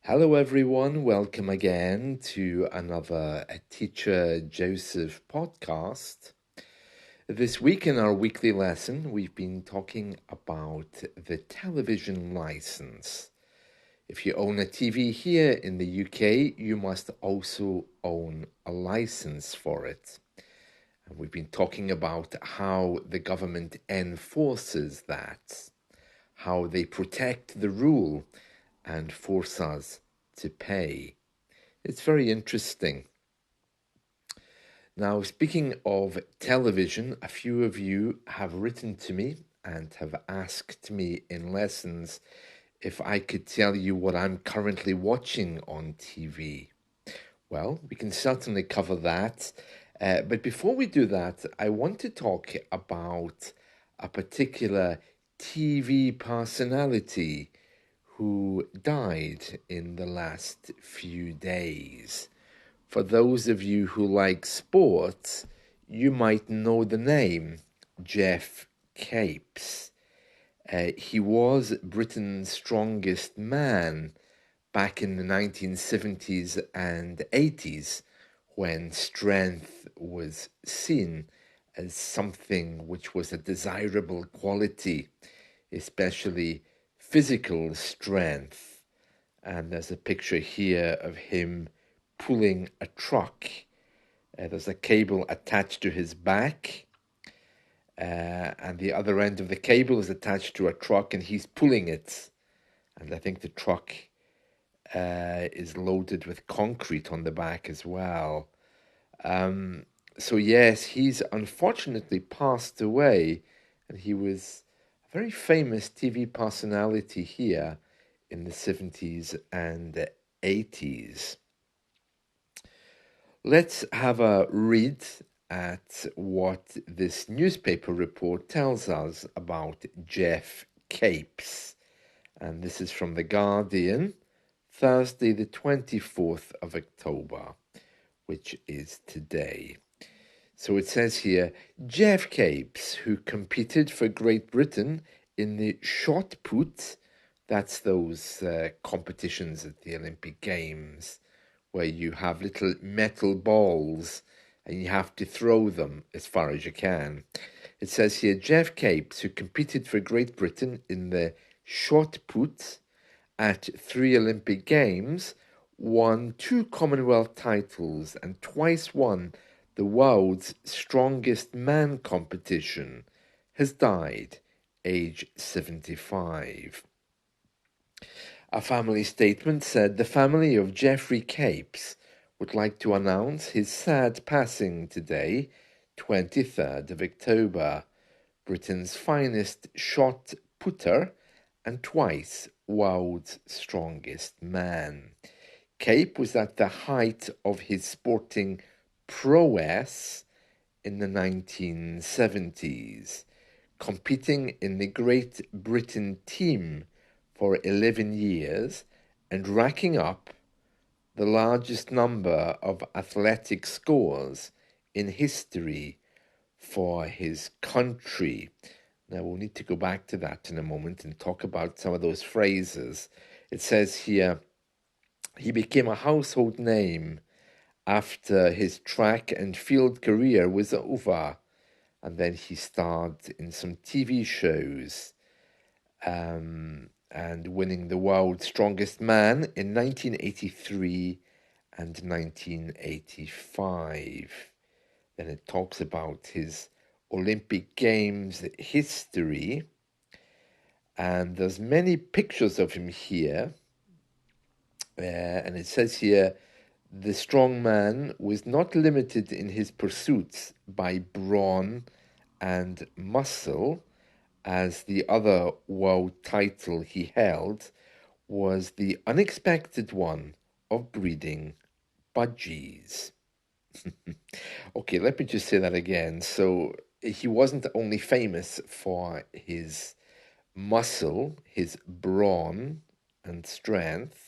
Hello, everyone. Welcome again to another Teacher Joseph podcast. This week in our weekly lesson, we've been talking about the television license. If you own a TV here in the UK, you must also own a license for it. And we've been talking about how the government enforces that, how they protect the rule and force us to pay. It's very interesting. Now, speaking of television, a few of you have written to me and have asked me in lessons if I could tell you what I'm currently watching on TV. Well, we can certainly cover that. But before we do that, I want to talk about a particular TV personality who died in the last few days. For those of you who like sports, you might know the name Geoff Capes. He was Britain's strongest man back in the 1970s and 80s when strength was seen as something which was a desirable quality, especially physical strength. And there's a picture here of him pulling a truck. There's a cable attached to his back, and the other end of the cable is attached to a truck, and he's pulling it. And I think the truck is loaded with concrete on the back as well. So yes, he's unfortunately passed away, and he was a very famous TV personality here in the 70s and 80s. Let's have a read at what this newspaper report tells us about Geoff Capes. And this is from The Guardian, Thursday the 24th of October, which is today. So it says here, Geoff Capes, who competed for Great Britain in the shot put, that's those competitions at the Olympic Games, where you have little metal balls and you have to throw them as far as you can. It says here, Geoff Capes, who competed for Great Britain in the shot put at 3 Olympic Games, won 2 Commonwealth titles and twice won the world's strongest man competition, has died, age 75. A family statement said the family of Geoffrey Capes would like to announce his sad passing today, 23rd of October, Britain's finest shot putter and twice world's strongest man. Cape was at the height of his sporting prowess in the 1970s, competing in the Great Britain team for 11 years and racking up the largest number of athletic scores in history for his country. Now, we'll need to go back to that in a moment and talk about some of those phrases. It says here, he became a household name after his track and field career was over, and then he starred in some TV shows and winning the world's strongest man in 1983 and 1985. Then it talks about his Olympic Games history, and there's many pictures of him here, and it says here, the strong man was not limited in his pursuits by brawn and muscle, as the other world title he held was the unexpected one of breeding budgies. Okay, let me just say that again. So he wasn't only famous for his muscle, his brawn and strength,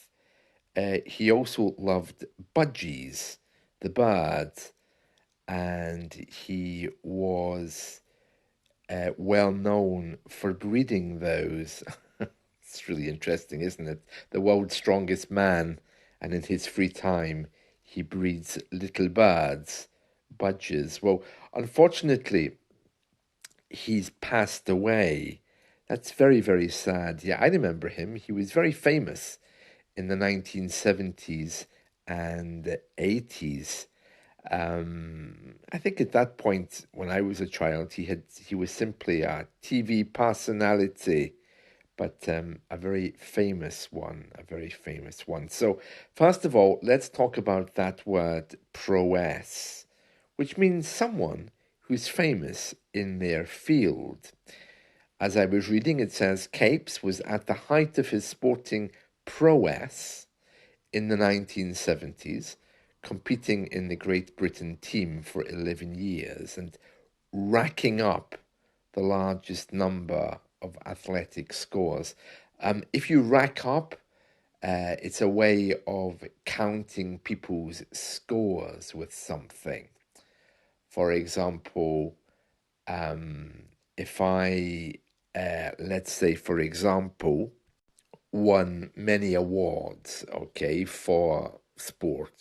he also loved budgies, the bird, and he was well known for breeding those. It's really interesting, isn't it? The world's strongest man, and in his free time, he breeds little birds, budgies. Well, unfortunately, he's passed away. That's very, very sad. Yeah, I remember him. He was very famous in the 1970s and 80s. I think at that point, when I was a child, he was simply a TV personality, but a very famous one, a very famous one. So, first of all, let's talk about that word prowess, which means someone who's famous in their field. As I was reading, it says Capes was at the height of his sporting prowess in the 1970s, competing in the Great Britain team for 11 years and racking up the largest number of athletic scores. If you rack up, it's a way of counting people's scores with something. For example, if I, let's say, for example, won many awards, okay, for sport.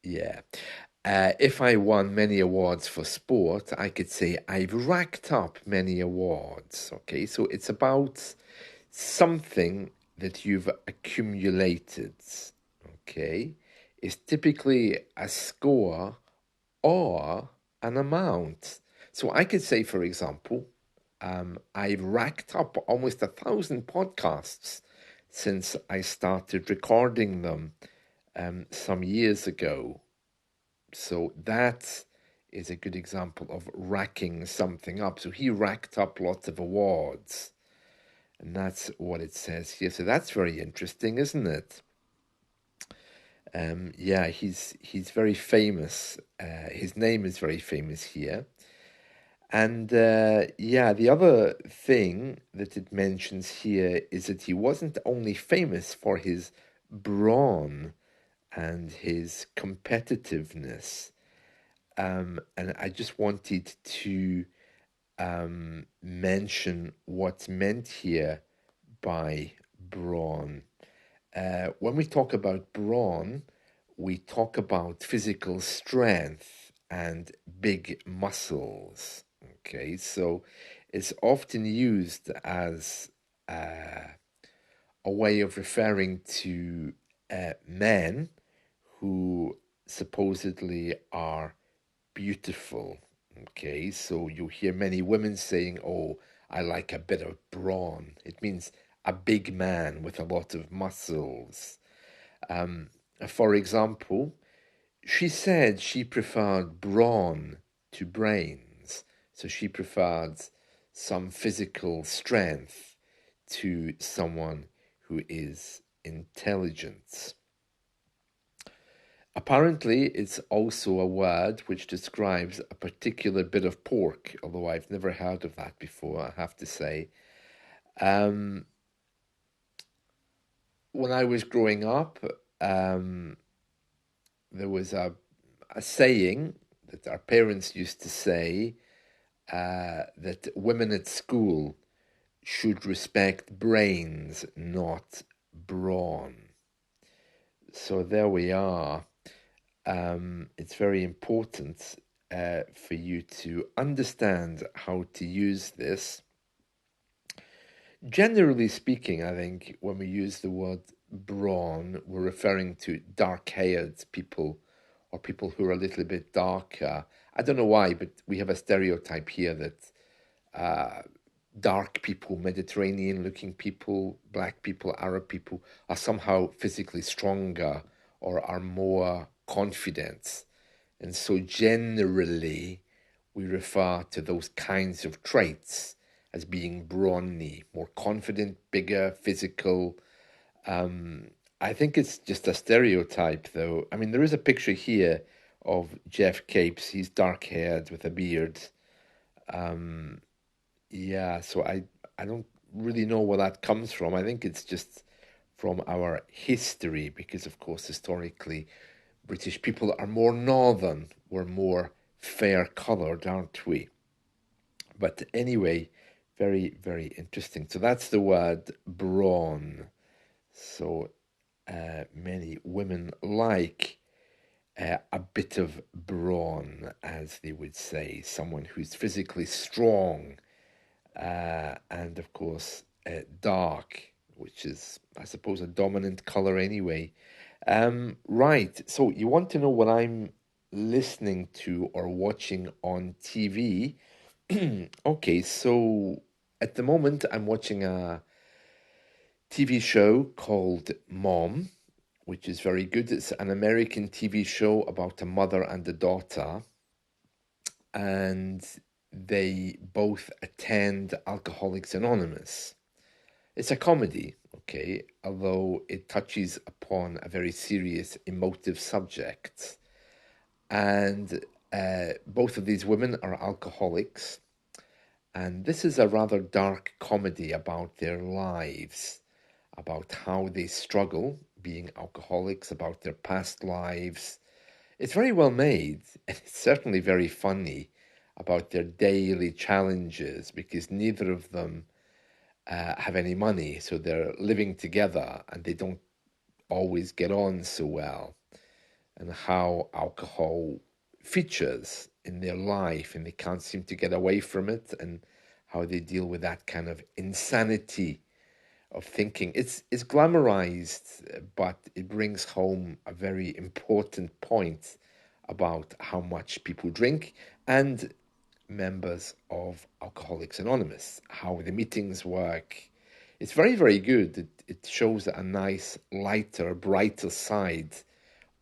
Yeah. If I won many awards for sport, I could say I've racked up many awards, okay? So it's about something that you've accumulated, okay? It's typically a score or an amount. So I could say, for example, I've racked up almost 1,000 podcasts since I started recording them some years ago. So that is a good example of racking something up. So he racked up lots of awards, and that's what it says here. So that's very interesting, isn't it? Yeah, he's very famous. His name is very famous here. And yeah, the other thing that it mentions here is that he wasn't only famous for his brawn and his competitiveness. And I just wanted to mention what's meant here by brawn. When we talk about brawn, we talk about physical strength and big muscles. Okay, so it's often used as a way of referring to men who supposedly are beautiful. Okay, so you hear many women saying, "Oh, I like a bit of brawn." It means a big man with a lot of muscles. Um, for example, she said she preferred brawn to brains, so she preferred some physical strength to someone who is intelligent. Apparently, it's also a word which describes a particular bit of pork, although I've never heard of that before, I have to say. Um, when I was growing up, um, there was a saying that our parents used to say that women at school should respect brains, not brawn. So there we are. It's very important for you to understand how to use this. Generally speaking, I think when we use the word brawn, we're referring to dark-haired people or people who are a little bit darker. I don't know why, but we have a stereotype here that dark people, Mediterranean-looking people, black people, Arab people are somehow physically stronger or are more confident. And so generally, we refer to those kinds of traits as being brawny, more confident, bigger, physical. I think it's just a stereotype, though. I mean, there is a picture here of Geoff Capes. He's dark haired with a beard. Yeah, so I don't really know where that comes from. I think it's just from our history, because, of course, historically, British people are more northern. We're more fair coloured, aren't we? But anyway, Very, very interesting. So that's the word brawn. So many women like a bit of brawn, as they would say, someone who's physically strong, and of course, dark, which is, I suppose, a dominant color anyway. Right, so you want to know what I'm listening to or watching on TV? Okay, so at the moment, I'm watching a TV show called Mom, which is very good. It's an American TV show about a mother and a daughter, and they both attend Alcoholics Anonymous. It's a comedy, okay, although it touches upon a very serious, emotive subject. And both of these women are alcoholics, and this is a rather dark comedy about their lives, about how they struggle being alcoholics, about their past lives. It's very well made, and it's certainly very funny about their daily challenges because neither of them have any money, so they're living together and they don't always get on so well, and how alcohol features in their life and they can't seem to get away from it, and how they deal with that kind of insanity of thinking. It's glamorized, but it brings home a very important point about how much people drink and members of Alcoholics Anonymous, how the meetings work. It's very, very good. It shows a nice, lighter, brighter side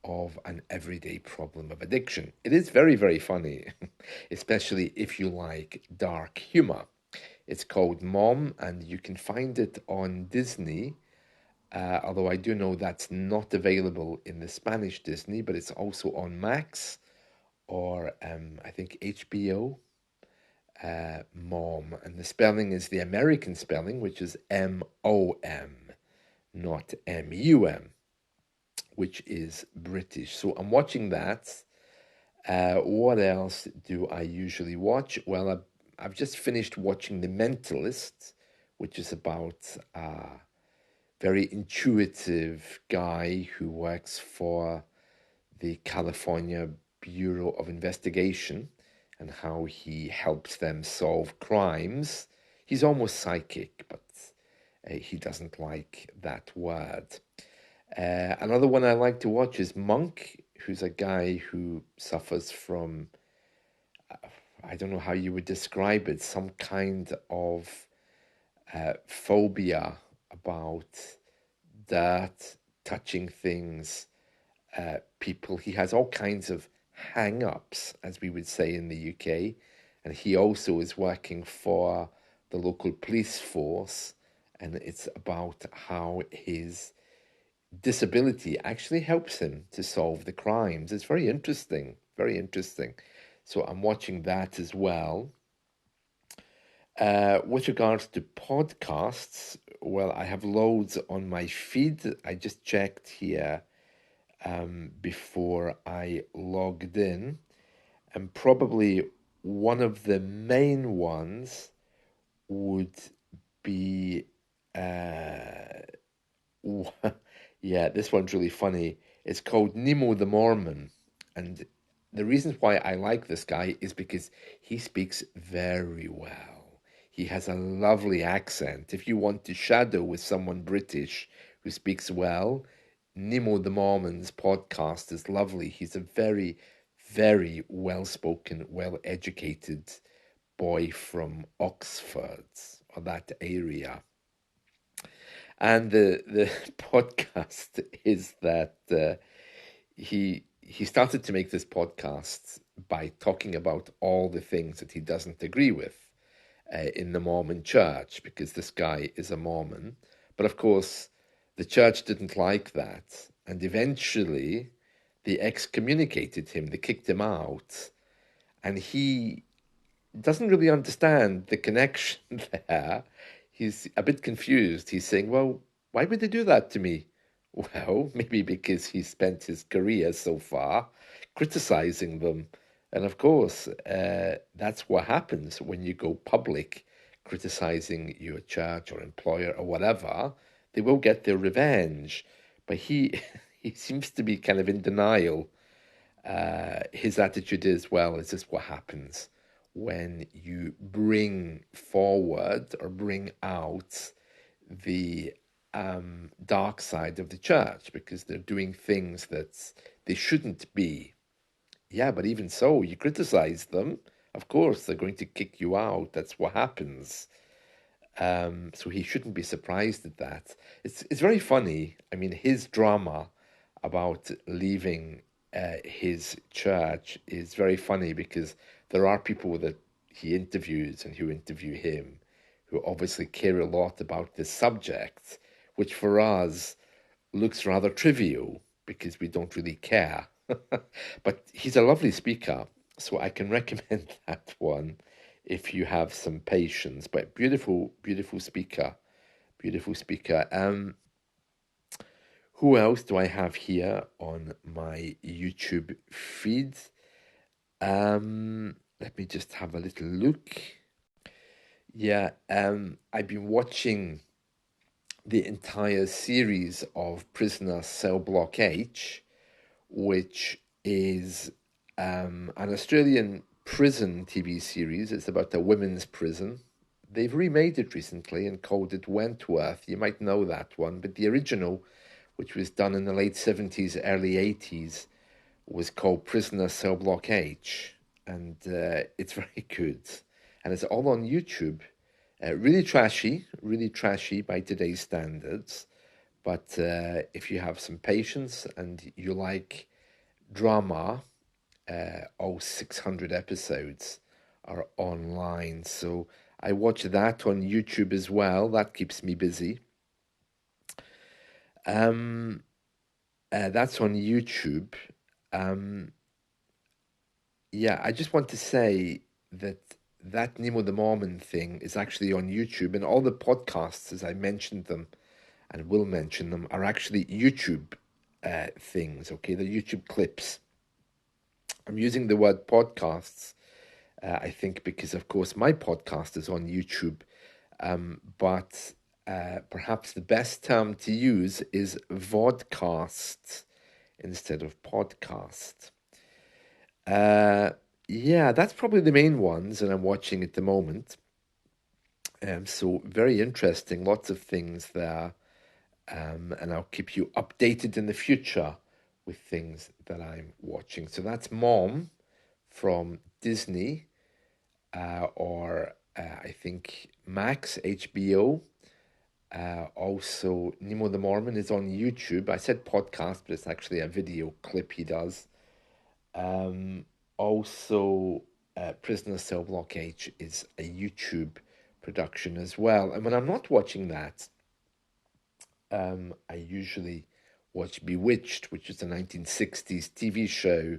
of an everyday problem of addiction. It is very, very funny, especially if you like dark humor. It's called Mom, and you can find it on Disney. Although I do know that's not available in the Spanish Disney, but it's also on Max or I think HBO. Mom, and the spelling is the American spelling, which is MOM, not MUM, which is British. So I'm watching that. What else do I usually watch? Well, I've just finished watching The Mentalist, which is about a very intuitive guy who works for the California Bureau of Investigation and how he helps them solve crimes. He's almost psychic, but he doesn't like that word. Another one I like to watch is Monk, who's a guy who suffers from, I don't know how you would describe it, some kind of phobia about dirt, touching things, people. He has all kinds of hang ups, as we would say in the UK. And he also is working for the local police force. And it's about how his disability actually helps him to solve the crimes. It's very interesting, very interesting. So I'm watching that as well. With regards to podcasts, well, I have loads on my feed. I just checked here before I logged in, and probably one of the main ones would be yeah, this one's really funny. It's called Nemo the Mormon, and the reason why I like this guy is because he speaks very well. He has a lovely accent. If you want to shadow with someone British who speaks well, Nemo the Mormon's podcast is lovely. He's a very, very well spoken, well educated boy from Oxford or that area. And the podcast is that he started to make this podcast by talking about all the things that he doesn't agree with in the Mormon church, because this guy is a Mormon. But of course, the church didn't like that, and eventually they excommunicated him, they kicked him out, and he doesn't really understand the connection there. He's a bit confused. He's saying, well, why would they do that to me? Well, maybe because he spent his career so far criticizing them. And of course, that's what happens when you go public criticizing your church or employer or whatever, they will get their revenge. But he he seems to be kind of in denial. His attitude is, well, is this what happens when you bring forward or bring out the dark side of the church because they're doing things that they shouldn't be. Yeah, but even so, you criticize them, of course, they're going to kick you out. That's what happens. So he shouldn't be surprised at that. It's very funny. I mean, his drama about leaving his church is very funny because there are people that he interviews and who interview him who obviously care a lot about this subject, which for us looks rather trivial because we don't really care. But he's a lovely speaker, so I can recommend that one if you have some patience. But beautiful, beautiful speaker, beautiful speaker. Who else do I have here on my YouTube feed? Let me just have a little look. Yeah, I've been watching the entire series of Prisoner Cell Block H, which is an Australian prison TV series. It's about a women's prison. They've remade it recently and called it Wentworth. You might know that one, but the original, which was done in the late 70s, early 80s, was called Prisoner Cell Block H, and it's very good. And it's all on YouTube. Really trashy by today's standards. But if you have some patience and you like drama, all 600 episodes are online. So I watch that on YouTube as well. That keeps me busy. That's on YouTube. Um, yeah, I just want to say that that Nemo the Mormon thing is actually on YouTube, and all the podcasts, as I mentioned them and will mention them, are actually YouTube things, okay? They're YouTube clips. I'm using the word podcasts, I think, because, of course, my podcast is on YouTube, but perhaps the best term to use is vodcast instead of podcast. Yeah, that's probably the main ones that I'm watching at the moment. So very interesting, lots of things there. And I'll keep you updated in the future with things that I'm watching. So that's Mom from Disney, or I think Max, HBO. Also, Nemo the Mormon is on YouTube. I said podcast, but it's actually a video clip he does. Also, Prisoner Cell Block H is a YouTube production as well. And when I'm not watching that, I usually watch Bewitched, which is a 1960s TV show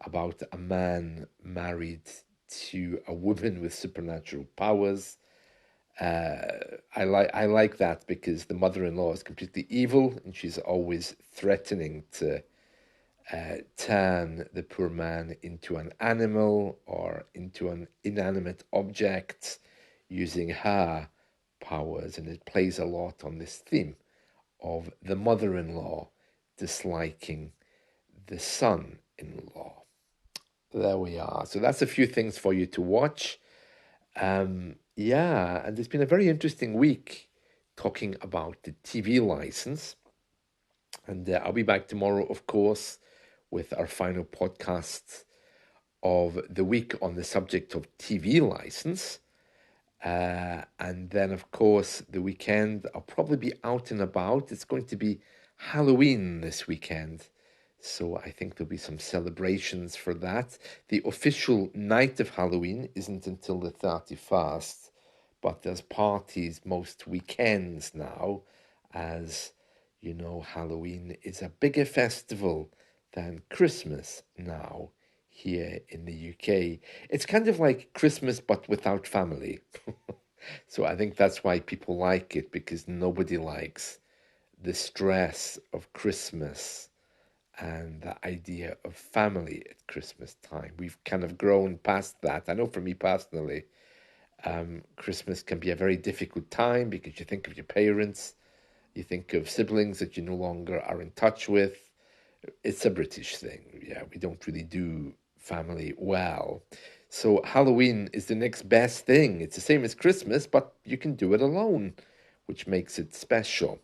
about a man married to a woman with supernatural powers. I like that because the mother-in-law is completely evil and she's always threatening to turn the poor man into an animal or into an inanimate object using her powers, and it plays a lot on this theme of the mother-in-law disliking the son-in-law. There we are. So that's a few things for you to watch. Yeah, and it's been a very interesting week talking about the TV license. And I'll be back tomorrow, of course, with our final podcast of the week on the subject of TV license. And then, of course, the weekend, I'll probably be out and about. It's going to be Halloween this weekend. So I think there'll be some celebrations for that. The official night of Halloween isn't until the 31st, but there's parties most weekends now, as you know, Halloween is a bigger festival than Christmas now here in the UK. It's kind of like Christmas but without family. So I think that's why people like it, because nobody likes the stress of Christmas and the idea of family at Christmas time. We've kind of grown past that. I know for me personally, Christmas can be a very difficult time because you think of your parents, you think of siblings that you no longer are in touch with. It's a British thing. Yeah, we don't really do family well. So Halloween is the next best thing. It's the same as Christmas, but you can do it alone, which makes it special.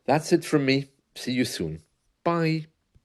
That's it from me. See you soon. Bye.